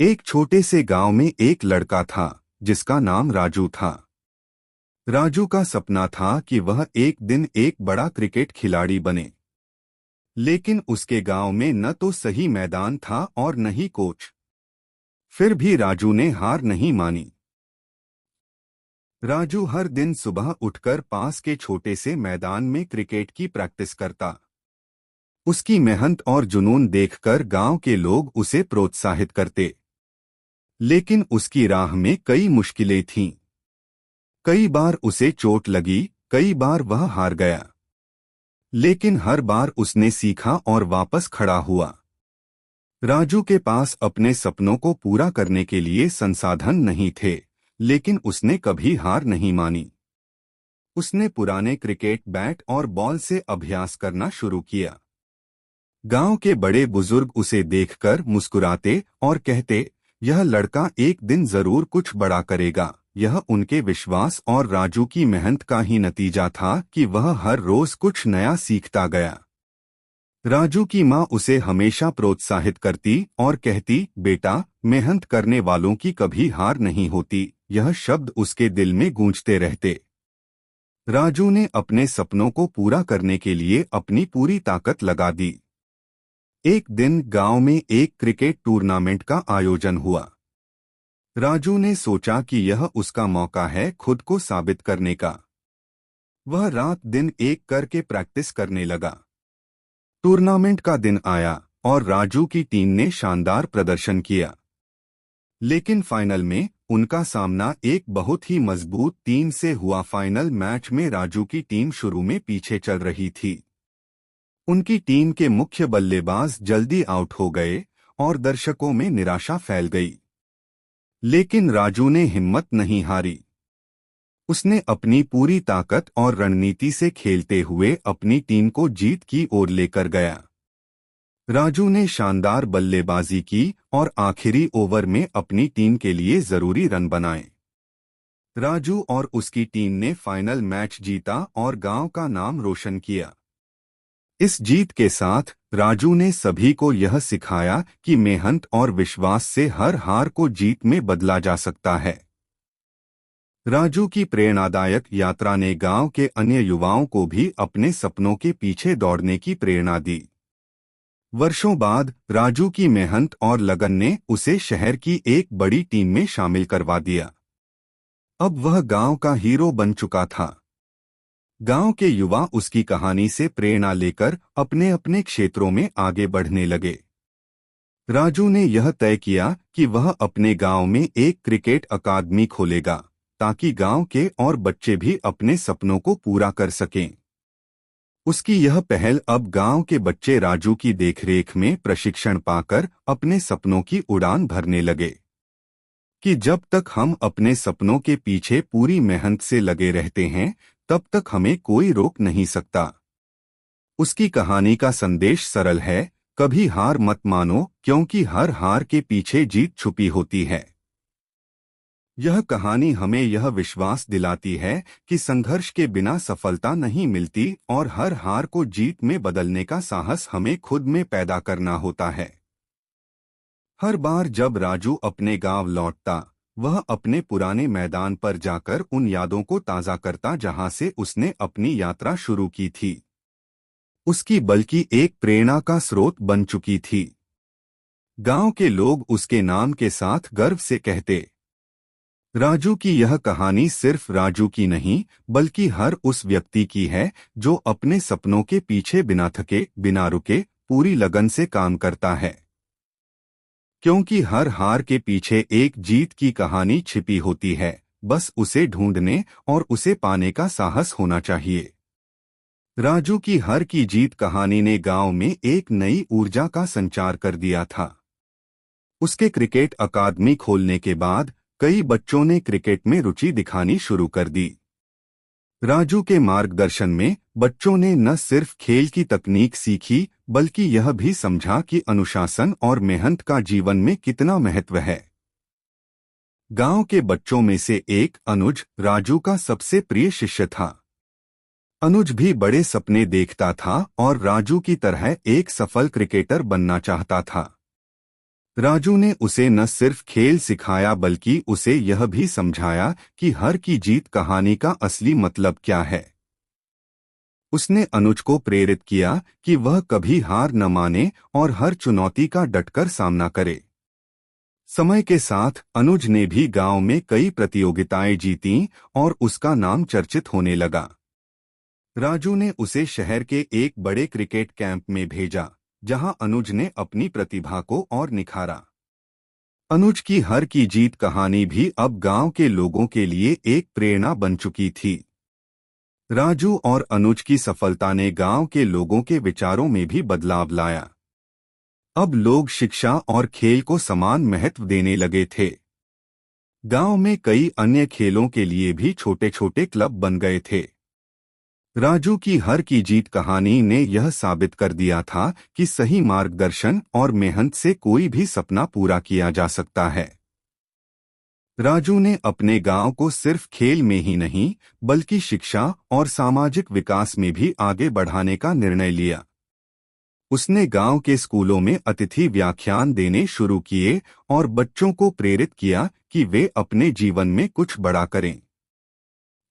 एक छोटे से गांव में एक लड़का था जिसका नाम राजू था। राजू का सपना था कि वह एक दिन एक बड़ा क्रिकेट खिलाड़ी बने। लेकिन उसके गांव में न तो सही मैदान था और न ही कोच। फिर भी राजू ने हार नहीं मानी। राजू हर दिन सुबह उठकर पास के छोटे से मैदान में क्रिकेट की प्रैक्टिस करता। उसकी मेहनत और जुनून देखकर गांव के लोग उसे प्रोत्साहित करते। लेकिन उसकी राह में कई मुश्किलें थीं। कई बार उसे चोट लगी, कई बार वह हार गया। लेकिन हर बार उसने सीखा और वापस खड़ा हुआ। राजू के पास अपने सपनों को पूरा करने के लिए संसाधन नहीं थे, लेकिन उसने कभी हार नहीं मानी। उसने पुराने क्रिकेट बैट और बॉल से अभ्यास करना शुरू किया। गांव के बड़े बुजुर्ग उसे देखकर मुस्कुराते और कहते, यह लड़का एक दिन जरूर कुछ बड़ा करेगा। यह उनके विश्वास और राजू की मेहनत का ही नतीजा था कि वह हर रोज कुछ नया सीखता गया। राजू की माँ उसे हमेशा प्रोत्साहित करती और कहती, बेटा, मेहनत करने वालों की कभी हार नहीं होती। यह शब्द उसके दिल में गूंजते रहते। राजू ने अपने सपनों को पूरा करने के लिए अपनी पूरी ताकत लगा दी। एक दिन गांव में एक क्रिकेट टूर्नामेंट का आयोजन हुआ। राजू ने सोचा कि यह उसका मौका है खुद को साबित करने का। वह रात दिन एक करके प्रैक्टिस करने लगा। टूर्नामेंट का दिन आया और राजू की टीम ने शानदार प्रदर्शन किया। लेकिन फाइनल में उनका सामना एक बहुत ही मजबूत टीम से हुआ। फाइनल मैच में राजू की टीम शुरू में पीछे चल रही थी। उनकी टीम के मुख्य बल्लेबाज जल्दी आउट हो गए और दर्शकों में निराशा फैल गई। लेकिन राजू ने हिम्मत नहीं हारी। उसने अपनी पूरी ताकत और रणनीति से खेलते हुए अपनी टीम को जीत की ओर लेकर गया। राजू ने शानदार बल्लेबाजी की और आखिरी ओवर में अपनी टीम के लिए जरूरी रन बनाए। राजू और उसकी टीम ने फाइनल मैच जीता और गांव का नाम रोशन किया। इस जीत के साथ राजू ने सभी को यह सिखाया कि मेहनत और विश्वास से हर हार को जीत में बदला जा सकता है। राजू की प्रेरणादायक यात्रा ने गांव के अन्य युवाओं को भी अपने सपनों के पीछे दौड़ने की प्रेरणा दी। वर्षों बाद राजू की मेहनत और लगन ने उसे शहर की एक बड़ी टीम में शामिल करवा दिया। अब वह गांव का हीरो बन चुका था। गांव के युवा उसकी कहानी से प्रेरणा लेकर अपने अपने क्षेत्रों में आगे बढ़ने लगे। राजू ने यह तय किया कि वह अपने गांव में एक क्रिकेट अकादमी खोलेगा, ताकि गांव के और बच्चे भी अपने सपनों को पूरा कर सकें। उसकी यह पहल अब गांव के बच्चे राजू की देखरेख में प्रशिक्षण पाकर अपने सपनों की उड़ान भरने लगे। कि जब तक हम अपने सपनों के पीछे पूरी मेहनत से लगे रहते हैं, तब तक हमें कोई रोक नहीं सकता। उसकी कहानी का संदेश सरल है, कभी हार मत मानो, क्योंकि हर हार के पीछे जीत छुपी होती है। यह कहानी हमें यह विश्वास दिलाती है कि संघर्ष के बिना सफलता नहीं मिलती और हर हार को जीत में बदलने का साहस हमें खुद में पैदा करना होता है। हर बार जब राजू अपने गांव लौटता, वह अपने पुराने मैदान पर जाकर उन यादों को ताज़ा करता जहां से उसने अपनी यात्रा शुरू की थी। उसकी बल्कि एक प्रेरणा का स्रोत बन चुकी थी। गांव के लोग उसके नाम के साथ गर्व से कहते, राजू की यह कहानी सिर्फ राजू की नहीं, बल्कि हर उस व्यक्ति की है जो अपने सपनों के पीछे बिना थके, बिना रुके, पूरी लगन से काम करता है। क्योंकि हर हार के पीछे एक जीत की कहानी छिपी होती है, बस उसे ढूंढने और उसे पाने का साहस होना चाहिए। राजू की हर की जीत कहानी ने गांव में एक नई ऊर्जा का संचार कर दिया था। उसके क्रिकेट अकादमी खोलने के बाद कई बच्चों ने क्रिकेट में रुचि दिखानी शुरू कर दी। राजू के मार्गदर्शन में बच्चों ने न सिर्फ खेल की तकनीक सीखी, बल्कि यह भी समझा कि अनुशासन और मेहनत का जीवन में कितना महत्व है। गांव के बच्चों में से एक अनुज राजू का सबसे प्रिय शिष्य था। अनुज भी बड़े सपने देखता था और राजू की तरह एक सफल क्रिकेटर बनना चाहता था। राजू ने उसे न सिर्फ खेल सिखाया बल्कि उसे यह भी समझाया कि हर की जीत कहानी का असली मतलब क्या है। उसने अनुज को प्रेरित किया कि वह कभी हार न माने और हर चुनौती का डटकर सामना करे। समय के साथ अनुज ने भी गांव में कई प्रतियोगिताएं जीतीं और उसका नाम चर्चित होने लगा। राजू ने उसे शहर के एक बड़े क्रिकेट कैंप में भेजा, जहां अनुज ने अपनी प्रतिभा को और निखारा। अनुज की हर की जीत कहानी भी अब गांव के लोगों के लिए एक प्रेरणा बन चुकी थी। राजू और अनुज की सफलता ने गांव के लोगों के विचारों में भी बदलाव लाया। अब लोग शिक्षा और खेल को समान महत्व देने लगे थे। गांव में कई अन्य खेलों के लिए भी छोटे छोटे क्लब बन गए थे। राजू की हर की जीत कहानी ने यह साबित कर दिया था कि सही मार्गदर्शन और मेहनत से कोई भी सपना पूरा किया जा सकता है। राजू ने अपने गांव को सिर्फ खेल में ही नहीं बल्कि शिक्षा और सामाजिक विकास में भी आगे बढ़ाने का निर्णय लिया। उसने गांव के स्कूलों में अतिथि व्याख्यान देने शुरू किए और बच्चों को प्रेरित किया कि वे अपने जीवन में कुछ बड़ा करें।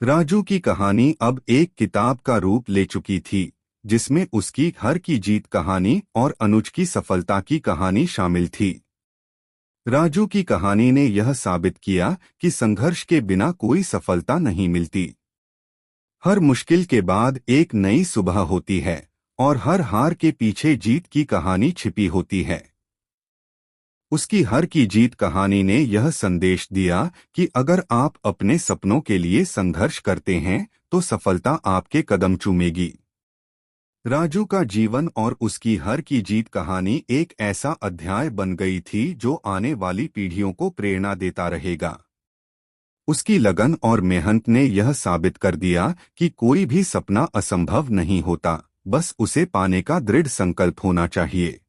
राजू की कहानी अब एक किताब का रूप ले चुकी थी, जिसमें उसकी हर की जीत कहानी और अनुज की सफलता की कहानी शामिल थी। राजू की कहानी ने यह साबित किया कि संघर्ष के बिना कोई सफलता नहीं मिलती। हर मुश्किल के बाद एक नई सुबह होती है और हर हार के पीछे जीत की कहानी छिपी होती है। उसकी हर की जीत कहानी ने यह संदेश दिया कि अगर आप अपने सपनों के लिए संघर्ष करते हैं तो सफलता आपके कदम चूमेगी। राजू का जीवन और उसकी हर की जीत कहानी एक ऐसा अध्याय बन गई थी जो आने वाली पीढ़ियों को प्रेरणा देता रहेगा। उसकी लगन और मेहनत ने यह साबित कर दिया कि कोई भी सपना असंभव नहीं होता, बस उसे पाने का दृढ़ संकल्प होना चाहिए।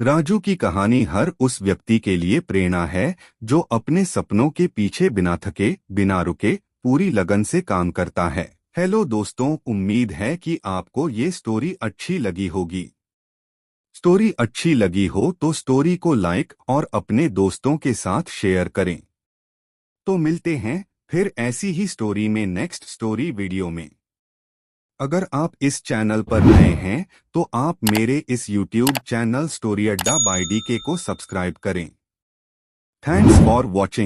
राजू की कहानी हर उस व्यक्ति के लिए प्रेरणा है जो अपने सपनों के पीछे बिना थके, बिना रुके, पूरी लगन से काम करता है। हेलो दोस्तों, उम्मीद है कि आपको ये स्टोरी अच्छी लगी होगी। स्टोरी अच्छी लगी हो तो स्टोरी को लाइक और अपने दोस्तों के साथ शेयर करें। तो मिलते हैं फिर ऐसी ही स्टोरी में नेक्स्ट स्टोरी वीडियो में। अगर आप इस चैनल पर नए हैं तो आप मेरे इस YouTube चैनल स्टोरी अड्डा बाय DK को सब्सक्राइब करें। Thanks for watching.